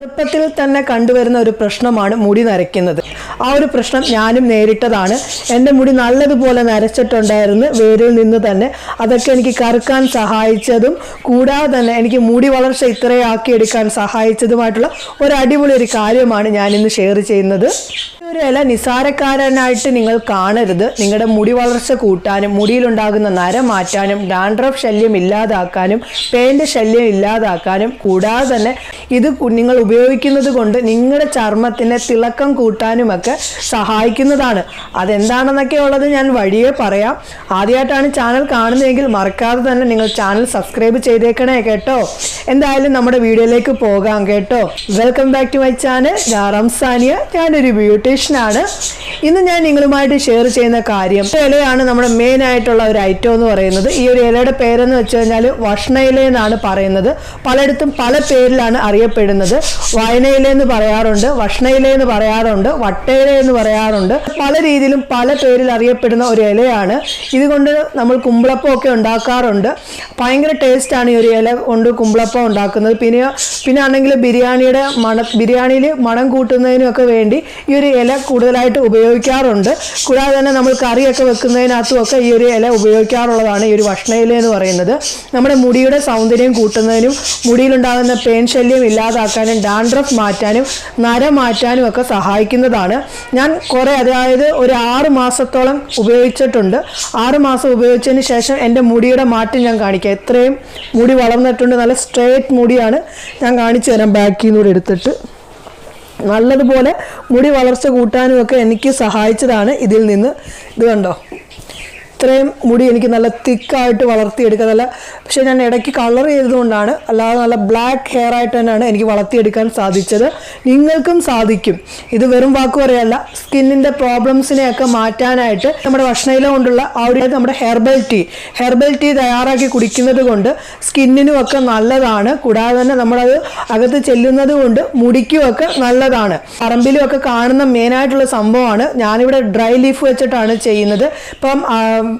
ചെറുപ്പത്തിൽ തന്നെ കണ്ടുവരുന്ന ഒരു പ്രശ്നമാണ് മുടി നരയ്ക്കുന്നത്. ആ ഒരു പ്രശ്നം ഞാനും നേരിട്ടതാണ്. എൻ്റെ മുടി നല്ലതുപോലെ നരച്ചിട്ടുണ്ടായിരുന്നു വേരിൽ നിന്ന് തന്നെ. അതൊക്കെ എനിക്ക് കറുക്കാൻ സഹായിച്ചതും കൂടാതെ തന്നെ എനിക്ക് മുടി വളർച്ച ഇത്രയാക്കിയെടുക്കാൻ സഹായിച്ചതുമായിട്ടുള്ള ഒരു അടിപൊളി ഒരു കാര്യമാണ് ഞാനിന്ന് ഷെയർ ചെയ്യുന്നത്. ഒരു ഇല നിസാരക്കാരനായിട്ട് നിങ്ങൾ കാണരുത്. നിങ്ങളുടെ മുടി വളർച്ച കൂട്ടാനും മുടിയിലുണ്ടാകുന്ന നര മാറ്റാനും ഡാൻഡ്രഫ് ശല്യം ഇല്ലാതാക്കാനും പേൻ്റെ ശല്യം ഇല്ലാതാക്കാനും കൂടാതെ തന്നെ ഇത് നിങ്ങൾ ഉപയോഗിക്കുന്നത് കൊണ്ട് നിങ്ങളുടെ ചർമ്മത്തിനെ തിളക്കം കൂട്ടാനുമൊക്കെ സഹായിക്കുന്നതാണ്. അതെന്താണെന്നൊക്കെ ഉള്ളത് ഞാൻ വഴിയേ പറയാം. ആദ്യമായിട്ടാണ് ചാനൽ കാണുന്നതെങ്കിൽ മറക്കാതെ തന്നെ നിങ്ങൾ ചാനൽ സബ്സ്ക്രൈബ് ചെയ്തേക്കണേ കേട്ടോ. എന്തായാലും നമ്മുടെ വീഡിയോയിലേക്ക് പോകാം കേട്ടോ. Welcome back to my channel. ഞാൻ റംസാനിയ, ഞാനൊരു ബ്യൂട്ടീഷ്യനാണ്. ഇന്ന് ഞാൻ നിങ്ങളുമായിട്ട് ഷെയർ ചെയ്യുന്ന കാര്യം ഇലയാണ് നമ്മുടെ മെയിൻ ആയിട്ടുള്ള ഒരു ഐറ്റം എന്ന് പറയുന്നത്. ഈ ഒരു ഇലയുടെ പേരെന്ന് വെച്ച് കഴിഞ്ഞാൽ വഷ്ണയില എന്നാണ് പറയുന്നത്. പലയിടത്തും പല പേരിലാണ് അറിയപ്പെടുന്നത്. വയനയില എന്ന് പറയാറുണ്ട്, വഷ്ണയില എന്ന് പറയാറുണ്ട്, വട്ടയില എന്ന് പറയാറുണ്ട്. പല രീതിയിലും പല പേരിൽ അറിയപ്പെടുന്ന ഒരു ഇലയാണ്. ഇതുകൊണ്ട് നമ്മൾ കുമ്പിളപ്പം ഒക്കെ ഉണ്ടാക്കാറുണ്ട്. ഭയങ്കര ടേസ്റ്റാണ് ഈ ഒരു ഇല കൊണ്ട് കുമ്പിളപ്പം ഉണ്ടാക്കുന്നത്. പിന്നെ ആണെങ്കിൽ ബിരിയാണിയിൽ മണം കൂട്ടുന്നതിനൊക്കെ വേണ്ടി ഈ ഒരു ഇല കൂടുതലായിട്ട് ഉപയോഗിക്കാറുണ്ട്. കൂടാതെ തന്നെ നമ്മൾ കറിയൊക്കെ വെക്കുന്നതിനകത്തും ഒക്കെ ഈ ഒരു ഇല ഉപയോഗിക്കാറുള്ളതാണ് ഈ ഒരു വഷ്ണയില എന്ന് പറയുന്നത്. നമ്മുടെ മുടിയുടെ സൗന്ദര്യം കൂട്ടുന്നതിനും മുടിയിലുണ്ടാകുന്ന പേൻ ശല്യം ഇല്ലാതാക്കാനും ഡാൻഡ്രഫ് മാറ്റാനും നര മാറ്റാനും ഒക്കെ സഹായിക്കുന്നതാണ്. ഞാൻ അതായത് ഒരു 6 മാസത്തോളം ഉപയോഗിച്ചിട്ടുണ്ട്. 6 മാസം ഉപയോഗിച്ചതിന് ശേഷം എൻ്റെ മുടിയുടെ മാറ്റം ഞാൻ കാണിക്കാം. എത്രയും മുടി വളർന്നിട്ടുണ്ട്. നല്ല സ്ട്രേറ്റ് മുടിയാണ്. ഞാൻ കാണിച്ചു തരാം. ബാക്കിൽ നിന്ന് കൂടെ എടുത്തിട്ട് നല്ലതുപോലെ മുടി വളർച്ച കൂട്ടാനും ഒക്കെ എനിക്ക് സഹായിച്ചതാണ് ഇതിൽ നിന്ന്. ഇത് കണ്ടോ, ഇത്രയും മുടി എനിക്ക് നല്ല തിക്കായിട്ട് വളർത്തിയെടുക്കുക. നല്ല പക്ഷേ ഞാൻ ഇടയ്ക്ക് കളർ ചെയ്തതുകൊണ്ടാണ്, അല്ലാതെ നല്ല ബ്ലാക്ക് ഹെയർ ആയിട്ട് തന്നെയാണ് എനിക്ക് വളർത്തിയെടുക്കാൻ സാധിച്ചത്. നിങ്ങൾക്കും സാധിക്കും. ഇത് വെറും വാക്ക് പറയല്ല. സ്കിന്നിൻ്റെ പ്രോബ്ലംസിനെയൊക്കെ മാറ്റാനായിട്ട് നമ്മുടെ വഷ്ണയില കൊണ്ടുള്ള ആ ഒരു നമ്മുടെ ഹെർബൽ ടീ തയ്യാറാക്കി കുടിക്കുന്നത് കൊണ്ട് സ്കിന്നിനും ഒക്കെ നല്ലതാണ്. കൂടാതെ തന്നെ നമ്മളത് അകത്ത് ചെല്ലുന്നത് കൊണ്ട് മുടിക്കുമൊക്കെ നല്ലതാണ്. പറമ്പിലും ഒക്കെ കാണുന്ന മെയിനായിട്ടുള്ള സംഭവമാണ്. ഞാനിവിടെ ഡ്രൈ ലീഫ് വെച്ചിട്ടാണ് ചെയ്യുന്നത്. ഇപ്പം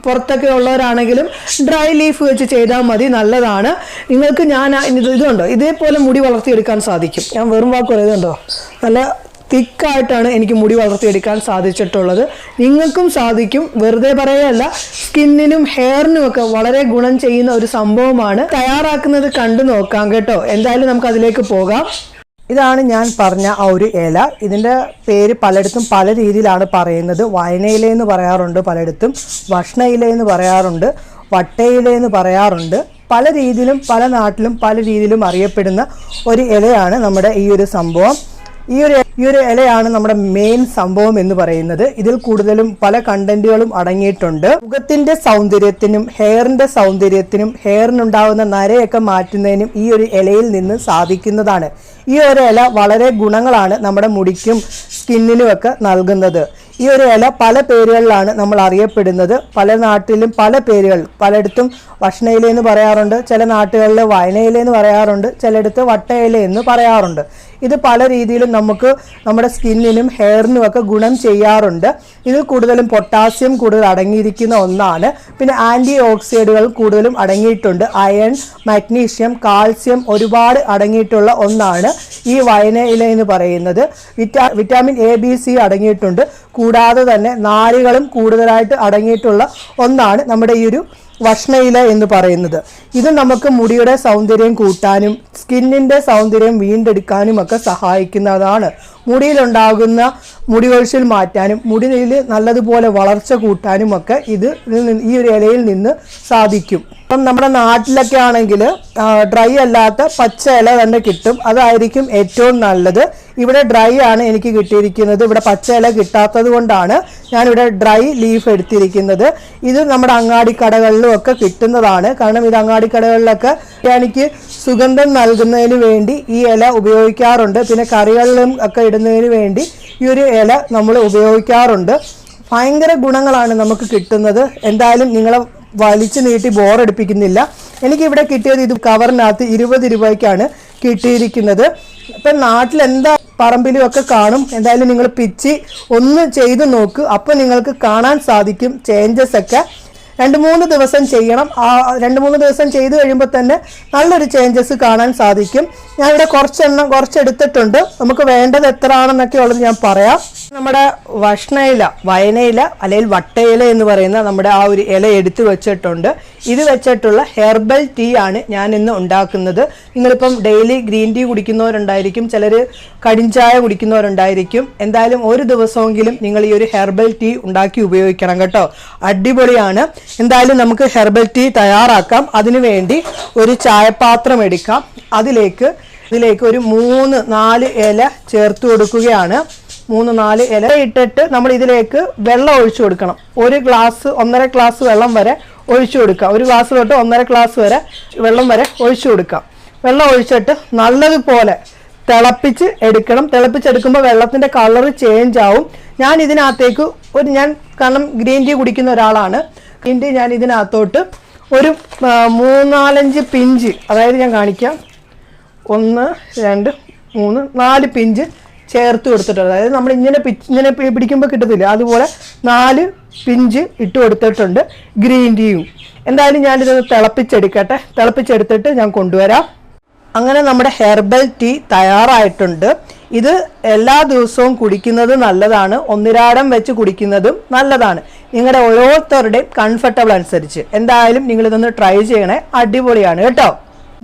പുറത്തൊക്കെ ഉള്ളവരാണെങ്കിലും ഡ്രൈ ലീഫ് വെച്ച് ചെയ്താൽ മതി, നല്ലതാണ്. നിങ്ങൾക്ക് ഇതുണ്ടോ, ഇതേപോലെ മുടി വളർത്തിയെടുക്കാൻ സാധിക്കും. ഞാൻ വെറും വാക്ക് പറയുന്നുണ്ടോ, നല്ല തിക്കായിട്ടാണ് എനിക്ക് മുടി വളർത്തിയെടുക്കാൻ സാധിച്ചിട്ടുള്ളത്. നിങ്ങൾക്കും സാധിക്കും. വെറുതെ പറയല്ല, സ്കിന്നിനും ഹെയറിനും ഒക്കെ വളരെ ഗുണം ചെയ്യുന്ന ഒരു സംഭവമാണ്. തയ്യാറാക്കുന്നത് കണ്ടു നോക്കാം കേട്ടോ. എന്തായാലും നമുക്ക് അതിലേക്ക് പോകാം. ഇതാണ് ഞാൻ പറഞ്ഞ ആ ഒരു ഇല. ഇതിൻ്റെ പേര് പലയിടത്തും പല രീതിയിലാണ് പറയുന്നത്. വയനയില എന്ന് പറയാറുണ്ട്, പലയിടത്തും വഷ്ണയില എന്ന് പറയാറുണ്ട്, വട്ടയില എന്ന് പറയാറുണ്ട്. പല രീതിയിലും പല നാട്ടിലും പല രീതിയിലും അറിയപ്പെടുന്ന ഒരു ഇലയാണ് നമ്മുടെ ഈ ഒരു സംഭവം. ഈ ഒരു ഇലയാണ് നമ്മുടെ മെയിൻ സംഭവം എന്ന് പറയുന്നത്. ഇതിൽ കൂടുതലും പല കണ്ടന്റുകളും അടങ്ങിയിട്ടുണ്ട്. മുഖത്തിന്റെ സൗന്ദര്യത്തിനും ഹെയറിന്റെ സൗന്ദര്യത്തിനും ഹെയറിനുണ്ടാകുന്ന നരയൊക്കെ മാറ്റുന്നതിനും ഈ ഒരു ഇലയിൽ നിന്ന് സാധിക്കുന്നതാണ്. ഈ ഒരു ഇല വളരെ ഗുണങ്ങളാണ് നമ്മുടെ മുടിക്കും സ്കിന്നിനും ഒക്കെ നൽകുന്നത്. ഈ ഒരു ഇല പല പേരുകളിലാണ് നമ്മൾ അറിയപ്പെടുന്നത്. പല നാട്ടിലും പല പേരുകൾ. പലയിടത്തും വഷ്ണയില എന്ന് പറയാറുണ്ട്, ചില നാട്ടുകളിൽ വയനയില എന്ന് പറയാറുണ്ട്, ചിലയിടത്ത് വട്ടയില എന്ന് പറയാറുണ്ട്. ഇത് പല രീതിയിലും നമുക്ക് നമ്മുടെ സ്കിന്നിനും ഹെയറിനും ഒക്കെ ഗുണം ചെയ്യാറുണ്ട്. ഇതിൽ കൂടുതലും പൊട്ടാസ്യം കൂടുതൽ അടങ്ങിയിരിക്കുന്ന ഒന്നാണ്. പിന്നെ ആൻറ്റി ഓക്സിഡന്റുകൾ കൂടുതലും അടങ്ങിയിട്ടുണ്ട്. അയൺ, മഗ്നീഷ്യം, കാൽസ്യം ഒരുപാട് അടങ്ങിയിട്ടുള്ള ഒന്നാണ് ഈ വയനയില എന്ന് പറയുന്നത്. വിറ്റാമിൻ എ, ബി, സി അടങ്ങിയിട്ടുണ്ട്. കൂടാതെ തന്നെ നാരുകളും കൂടുതലായിട്ട് അടങ്ങിയിട്ടുള്ള ഒന്നാണ് നമ്മുടെ ഈ ഒരു വഷ്ണയില എന്ന് പറയുന്നത്. ഇത് നമുക്ക് മുടിയുടെ സൗന്ദര്യം കൂട്ടാനും സ്കിന്നിൻ്റെ സൗന്ദര്യം വീണ്ടെടുക്കാനും ഒക്കെ സഹായിക്കുന്നതാണ്. മുടിയിലുണ്ടാകുന്ന മുടി കൊഴിച്ചിൽ മാറ്റാനും മുടിയിൽ നല്ലതുപോലെ വളർച്ച കൂട്ടാനും ഒക്കെ ഈ ഒരു ഇലയിൽ നിന്ന് സാധിക്കും. ഇപ്പം നമ്മുടെ നാട്ടിലൊക്കെ ആണെങ്കിൽ ഡ്രൈ അല്ലാത്ത പച്ച ഇല തന്നെ കിട്ടും. അതായിരിക്കും ഏറ്റവും നല്ലത്. ഇവിടെ ഡ്രൈ ആണ് എനിക്ക് കിട്ടിയിരിക്കുന്നത്. ഇവിടെ പച്ച ഇല കിട്ടാത്തത് കൊണ്ടാണ് ഞാനിവിടെ ഡ്രൈ ലീഫ് എടുത്തിരിക്കുന്നത്. ഇത് നമ്മുടെ അങ്ങാടിക്കടകളിലും ഒക്കെ കിട്ടുന്നതാണ്. കാരണം ഇത് അങ്ങാടിക്കടകളിലൊക്കെ എനിക്ക് സുഗന്ധം നൽകുന്നതിന് വേണ്ടി ഈ ഇല ഉപയോഗിക്കാറുണ്ട്. പിന്നെ കറികളിലും ഒക്കെ ഇടുന്നതിന് വേണ്ടി ഈ ഒരു ഇല നമ്മൾ ഉപയോഗിക്കാറുണ്ട്. ഭയങ്കര ഗുണങ്ങളാണ് നമുക്ക് കിട്ടുന്നത്. എന്തായാലും നിങ്ങളെ വലിച്ചു നീട്ടി ബോറടിപ്പിക്കുന്നില്ല. എനിക്കിവിടെ കിട്ടിയത് ഇത് കവറിനകത്ത് 20 രൂപയ്ക്കാണ് കിട്ടിയിരിക്കുന്നത്. ഇപ്പം നാട്ടിലെന്താ പറമ്പിലും ഒക്കെ കാണും. എന്തായാലും നിങ്ങൾ പിച്ചി ഒന്ന് ചെയ്ത് നോക്ക്. അപ്പം നിങ്ങൾക്ക് കാണാൻ സാധിക്കും ചേഞ്ചസ് ഒക്കെ. 2-3 ദിവസം ചെയ്യണം. ആ 2-3 ദിവസം ചെയ്തു കഴിയുമ്പോൾ തന്നെ നല്ലൊരു ചേഞ്ചസ് കാണാൻ സാധിക്കും. ഞാനിവിടെ കുറച്ചെടുത്തിട്ടുണ്ട്. നമുക്ക് വേണ്ടത് എത്ര ആണെന്നൊക്കെ ഉള്ളത് ഞാൻ പറയാം. നമ്മുടെ വഷ്ണയില, വയനയില അല്ലെങ്കിൽ വട്ടയില എന്ന് പറയുന്ന നമ്മുടെ ആ ഒരു ഇല എടുത്തു വെച്ചിട്ടുണ്ട്. ഇത് വെച്ചിട്ടുള്ള ഹെർബൽ ടീ ആണ് ഞാൻ ഇന്ന് ഉണ്ടാക്കുന്നത്. നിങ്ങളിപ്പം ഡെയിലി ഗ്രീൻ ടീ കുടിക്കുന്നവരുണ്ടായിരിക്കും, ചിലർ കടിഞ്ചായ കുടിക്കുന്നവരുണ്ടായിരിക്കും. എന്തായാലും ഒരു ദിവസമെങ്കിലും നിങ്ങൾ ഈ ഒരു ഹെർബൽ ടീ ഉണ്ടാക്കി ഉപയോഗിക്കണം കേട്ടോ. അടിപൊളിയാണ്. എന്തായാലും നമുക്ക് ഹെർബൽ ടീ തയ്യാറാക്കാം. അതിനുവേണ്ടി ഒരു ചായപാത്രം എടുക്കാം. അതിലേക്ക് ഒരു 3-4 ഇല ചേർത്ത് കൊടുക്കുകയാണ്. 3-4 ഇല ഇട്ടിട്ട് നമ്മൾ ഇതിലേക്ക് വെള്ളം ഒഴിച്ചു കൊടുക്കണം. 1-1.5 ഗ്ലാസ് വെള്ളം വരെ ഒഴിച്ചു കൊടുക്കാം. 1 ഗ്ലാസ് തൊട്ട് 1.5 ഗ്ലാസ് വരെ വെള്ളം വരെ ഒഴിച്ചു കൊടുക്കാം. വെള്ളം ഒഴിച്ചിട്ട് നല്ലതുപോലെ തിളപ്പിച്ച് എടുക്കണം. തിളപ്പിച്ചെടുക്കുമ്പോൾ വെള്ളത്തിൻ്റെ കളർ ചേഞ്ച് ആവും. ഞാൻ ഇതിനകത്തേക്ക് കാരണം ഗ്രീൻ ടീ കുടിക്കുന്ന ഒരാളാണ്. ഗ്രീൻ ടീ ഞാൻ ഇതിനകത്തോട്ട് ഒരു 3-4 പിഞ്ച്, അതായത് ഞാൻ കാണിക്കാം, 1 2 3 4 പിഞ്ച് ചേർത്ത് കൊടുത്തിട്ടുണ്ട്. അതായത് നമ്മൾ ഇങ്ങനെ പിടിക്കുമ്പോൾ കിട്ടത്തില്ല, അതുപോലെ 4 പിഞ്ച് ഇട്ട് കൊടുത്തിട്ടുണ്ട് ഗ്രീൻ ടീയും. എന്തായാലും ഞാനിതൊന്ന് തിളപ്പിച്ചെടുക്കട്ടെ. തിളപ്പിച്ചെടുത്തിട്ട് ഞാൻ കൊണ്ടുവരാം. അങ്ങനെ നമ്മുടെ ഹെർബൽ ടീ തയ്യാറായിട്ടുണ്ട്. ഇത് എല്ലാ ദിവസവും കുടിക്കുന്നത് നല്ലതാണ്. ഒന്നിരാടം വെച്ച് കുടിക്കുന്നതും നല്ലതാണ്. നിങ്ങളുടെ ഓരോരുത്തരുടെയും കംഫർട്ടബിൾ അനുസരിച്ച്. എന്തായാലും നിങ്ങളിതൊന്ന് ട്രൈ ചെയ്യണേ. അടിപൊളിയാണ് കേട്ടോ.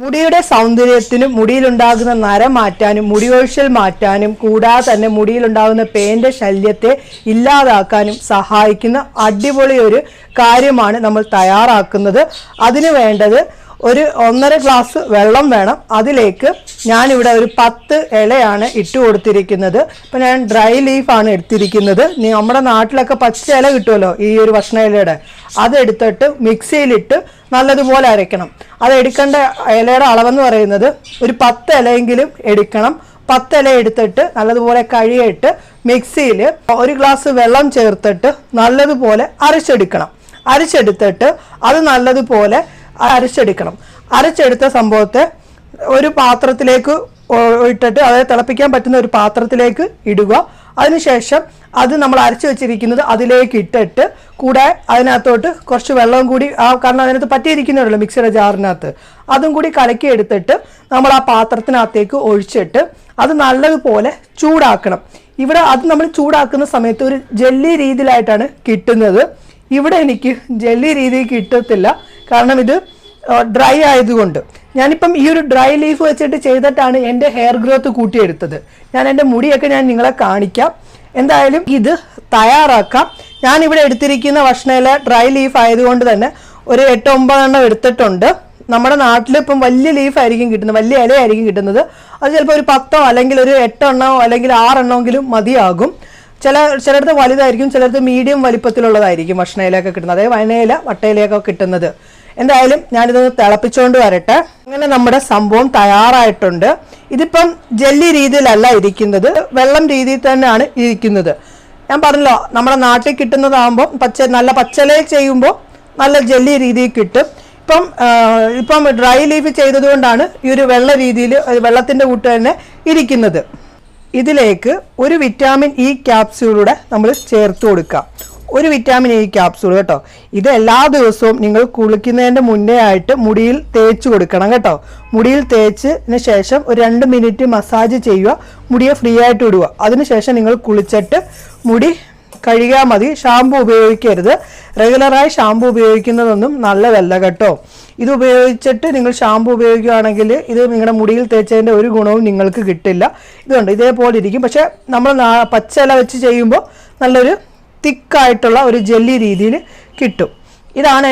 മുടിയുടെ സൗന്ദര്യത്തിനും മുടിയിലുണ്ടാകുന്ന നര മാറ്റാനും മുടിയൊഴിച്ചിൽ മാറ്റാനും കൂടാതെ തന്നെ മുടിയിലുണ്ടാകുന്ന പേന്റെ ശല്യത്തെ ഇല്ലാതാക്കാനും സഹായിക്കുന്ന അടിപൊളി ഒരു കാര്യമാണ് നമ്മൾ തയ്യാറാക്കുന്നത്. അതിന് വേണ്ടത് ഒരു 1.5 ഗ്ലാസ് വെള്ളം വേണം. അതിലേക്ക് ഞാനിവിടെ ഒരു 10 ഇലയാണ് ഇട്ട് കൊടുത്തിരിക്കുന്നത്. ഇപ്പം ഞാൻ ഡ്രൈ ലീഫാണ് എടുത്തിരിക്കുന്നത്. നമ്മുടെ നാട്ടിലൊക്കെ പച്ച ഇല കിട്ടുമല്ലോ, ഈ ഒരു ഭക്ഷണ ഇലയുടെ, അതെടുത്തിട്ട് മിക്സിയിലിട്ട് നല്ലതുപോലെ അരയ്ക്കണം. അത് എടുക്കേണ്ട ഇലയുടെ അളവെന്ന് പറയുന്നത് ഒരു 10 ഇലയെങ്കിലും എടുക്കണം. 10 ഇല എടുത്തിട്ട് നല്ലതുപോലെ കഴുകിയിട്ട് മിക്സിയിൽ 1 ഗ്ലാസ് വെള്ളം ചേർത്തിട്ട് നല്ലതുപോലെ അരച്ചെടുത്തിട്ട് അത് നല്ലതുപോലെ അരച്ചെടുക്കണം. അരച്ചെടുത്ത സംഭവത്തെ ഒരു പാത്രത്തിലേക്ക് ഇട്ടിട്ട്, അതായത് തിളപ്പിക്കാൻ പറ്റുന്ന ഒരു പാത്രത്തിലേക്ക് ഇടുക. അതിനുശേഷം അത് നമ്മൾ അരച്ചു വെച്ചിരിക്കുന്നത് അതിലേക്ക് ഇട്ടിട്ട് കൂടെ അതിനകത്തോട്ട് കുറച്ച് വെള്ളവും കൂടി, കാരണം അതിനകത്ത് പറ്റിയിരിക്കുന്നുണ്ടല്ലോ മിക്സിയുടെ ജാറിനകത്ത്, അതും കൂടി കലക്കി എടുത്തിട്ട് നമ്മൾ ആ പാത്രത്തിനകത്തേക്ക് ഒഴിച്ചിട്ട് അത് നല്ലതുപോലെ ചൂടാക്കണം. ഇവിടെ അത് നമ്മൾ ചൂടാക്കുന്ന സമയത്ത് ഒരു ജെല്ലി രീതിയിലായിട്ടാണ് കിട്ടുന്നത്. ഇവിടെ എനിക്ക് ജെല്ലി രീതിയിൽ കിട്ടത്തില്ല, കാരണം ഇത് ഡ്രൈ ആയതുകൊണ്ട്. ഞാനിപ്പം ഈ ഒരു ഡ്രൈ ലീഫ് വെച്ചിട്ട് ചെയ്തിട്ടാണ് എൻ്റെ ഹെയർ ഗ്രോത്ത് കൂട്ടിയെടുത്തത്. ഞാൻ എൻ്റെ മുടിയൊക്കെ ഞാൻ നിങ്ങളെ കാണിക്കാം. എന്തായാലും ഇത് തയ്യാറാക്കാം. ഞാനിവിടെ എടുത്തിരിക്കുന്ന ഭക്ഷണയില ഡ്രൈ ലീഫ് ആയതുകൊണ്ട് തന്നെ ഒരു 8-9 എണ്ണം എടുത്തിട്ടുണ്ട്. നമ്മുടെ നാട്ടിൽ ഇപ്പം വലിയ ലീഫായിരിക്കും കിട്ടുന്നത്, വലിയ ഇലയായിരിക്കും കിട്ടുന്നത്. അത് ചിലപ്പോൾ ഒരു 10 അല്ലെങ്കിൽ ഒരു 8 എണ്ണമോ അല്ലെങ്കിൽ 6 എണ്ണമെങ്കിലും മതിയാകും. ചിലയിടത്ത് വലുതായിരിക്കും, ചിലയിടത്ത് മീഡിയം വലിപ്പത്തിലുള്ളതായിരിക്കും ഭക്ഷണയിലൊക്കെ കിട്ടുന്നത്, അതായത് വയനയില വട്ടയിലൊക്കെ കിട്ടുന്നത്. എന്തായാലും ഞാനിതൊന്ന് തിളപ്പിച്ചുകൊണ്ട് വരട്ടെ. അങ്ങനെ നമ്മുടെ സംഭവം തയ്യാറായിട്ടുണ്ട്. ഇതിപ്പം ജെല്ലി രീതിയിലല്ല ഇരിക്കുന്നത്, വെള്ളം രീതിയിൽ തന്നെയാണ് ഇരിക്കുന്നത്. ഞാൻ പറഞ്ഞല്ലോ, നമ്മുടെ നാട്ടിൽ കിട്ടുന്നതാകുമ്പോൾ നല്ല പച്ചലയിൽ ചെയ്യുമ്പോൾ നല്ല ജെല്ലി രീതിയിൽ കിട്ടും. ഇപ്പം ഡ്രൈ ലീഫ് ചെയ്തതുകൊണ്ടാണ് ഈ ഒരു വെള്ള രീതിയിൽ വെള്ളത്തിൻ്റെ കൂട്ട് തന്നെ ഇരിക്കുന്നത്. ഇതിലേക്ക് ഒരു വിറ്റാമിൻ ഇ ക്യാപ്സ്യൂളൂടെ നമ്മൾ ചേർത്ത് കൊടുക്കാം. ഒരു വിറ്റാമിൻ ഇ ക്യാപ്സ്യൂൾ കേട്ടോ. ഇത് എല്ലാ ദിവസവും നിങ്ങൾ കുളിക്കുന്നതിൻ്റെ മുന്നേ ആയിട്ട് മുടിയിൽ തേച്ച് കൊടുക്കണം കേട്ടോ. മുടിയിൽ തേച്ചതിന് ശേഷം ഒരു 2 മിനിറ്റ് മസാജ് ചെയ്യുക, മുടിയെ ഫ്രീ ആയിട്ട് വിടുക. അതിനുശേഷം നിങ്ങൾ കുളിച്ചിട്ട് മുടി കഴുകിയാൽ മതി. ഷാമ്പു ഉപയോഗിക്കരുത്. റെഗുലറായി ഷാമ്പു ഉപയോഗിക്കുന്നതൊന്നും നല്ലതല്ല കേട്ടോ. ഇത് ഉപയോഗിച്ചിട്ട് നിങ്ങൾ ഷാമ്പു ഉപയോഗിക്കുകയാണെങ്കിൽ ഇത് നിങ്ങളുടെ മുടിയിൽ തേച്ചതിൻ്റെ ഒരു ഗുണവും നിങ്ങൾക്ക് കിട്ടില്ല. ഇതുണ്ട് ഇതേപോലെ ഇരിക്കും. പക്ഷെ നമ്മൾ പച്ചില വെച്ച് ചെയ്യുമ്പോൾ നല്ലൊരു തിക്കായിട്ടുള്ള ഒരു ജെല്ലി രീതിയിൽ കിട്ടും. ഇതാണ്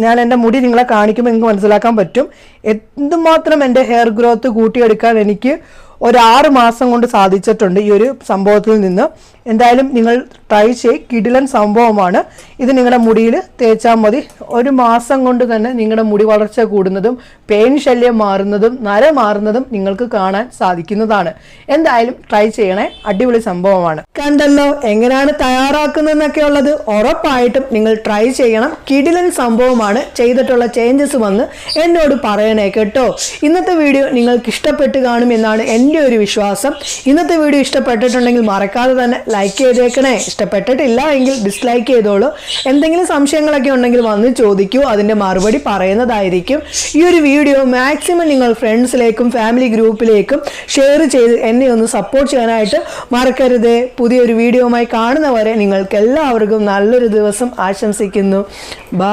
ഞാൻ എൻ്റെ മുടി നിങ്ങളെ കാണിക്കുമ്പോൾ നിങ്ങൾക്ക് മനസ്സിലാക്കാൻ പറ്റും എന്തുമാത്രം എൻ്റെ ഹെയർ ഗ്രോത്ത് കൂട്ടിയെടുക്കാൻ എനിക്ക് ഒരു 6 മാസം കൊണ്ട് സാധിച്ചിട്ടുണ്ട് ഈ ഒരു സംഭവത്തിൽ നിന്ന്. എന്തായാലും നിങ്ങൾ ട്രൈ കിടിലൻ സംഭവമാണ്. ഇത് നിങ്ങളുടെ മുടിയിൽ തേച്ചാൽ മതി. 1 മാസം കൊണ്ട് തന്നെ നിങ്ങളുടെ മുടി വളർച്ച കൂടുന്നതും പെയിൻ ശല്യം മാറുന്നതും നര മാറുന്നതും നിങ്ങൾക്ക് കാണാൻ സാധിക്കുന്നതാണ്. എന്തായാലും ട്രൈ ചെയ്യണേ. അടിപൊളി സംഭവമാണ്. കണ്ടല്ലോ എങ്ങനെയാണ് തയ്യാറാക്കുന്നതെന്നൊക്കെ ഉള്ളത്. ഉറപ്പായിട്ടും നിങ്ങൾ ട്രൈ ചെയ്യണം. കിടിലൻ സംഭവമാണ്. ചെയ്തിട്ടുള്ള ചേഞ്ചസ് വന്ന് എന്നോട് പറയണേ കേട്ടോ. ഇന്നത്തെ വീഡിയോ നിങ്ങൾക്ക് ഇഷ്ടപ്പെട്ട് കാണുമെന്നാണ് എൻ്റെ എൻ്റെ ഒരു വിശ്വാസം. ഇന്നത്തെ വീഡിയോ ഇഷ്ടപ്പെട്ടിട്ടുണ്ടെങ്കിൽ മറക്കാതെ തന്നെ ലൈക്ക് ചെയ്തേക്കണേ. ഇഷ്ടപ്പെട്ടിട്ടില്ല എങ്കിൽ ഡിസ്ലൈക്ക് ചെയ്തോളൂ. എന്തെങ്കിലും സംശയങ്ങളൊക്കെ ഉണ്ടെങ്കിൽ വന്ന് ചോദിക്കൂ, അതിൻ്റെ മറുപടി പറയുന്നതായിരിക്കും. ഈ ഒരു വീഡിയോ മാക്സിമം നിങ്ങൾ ഫ്രണ്ട്സിലേക്കും ഫാമിലി ഗ്രൂപ്പിലേക്കും ഷെയർ ചെയ്ത് എന്നെ ഒന്ന് സപ്പോർട്ട് ചെയ്യാനായിട്ട് മറക്കരുത്. പുതിയൊരു വീഡിയോയുമായി കാണുന്നവരെ നിങ്ങൾക്ക് എല്ലാവർക്കും നല്ലൊരു ദിവസം ആശംസിക്കുന്നു. ബൈ.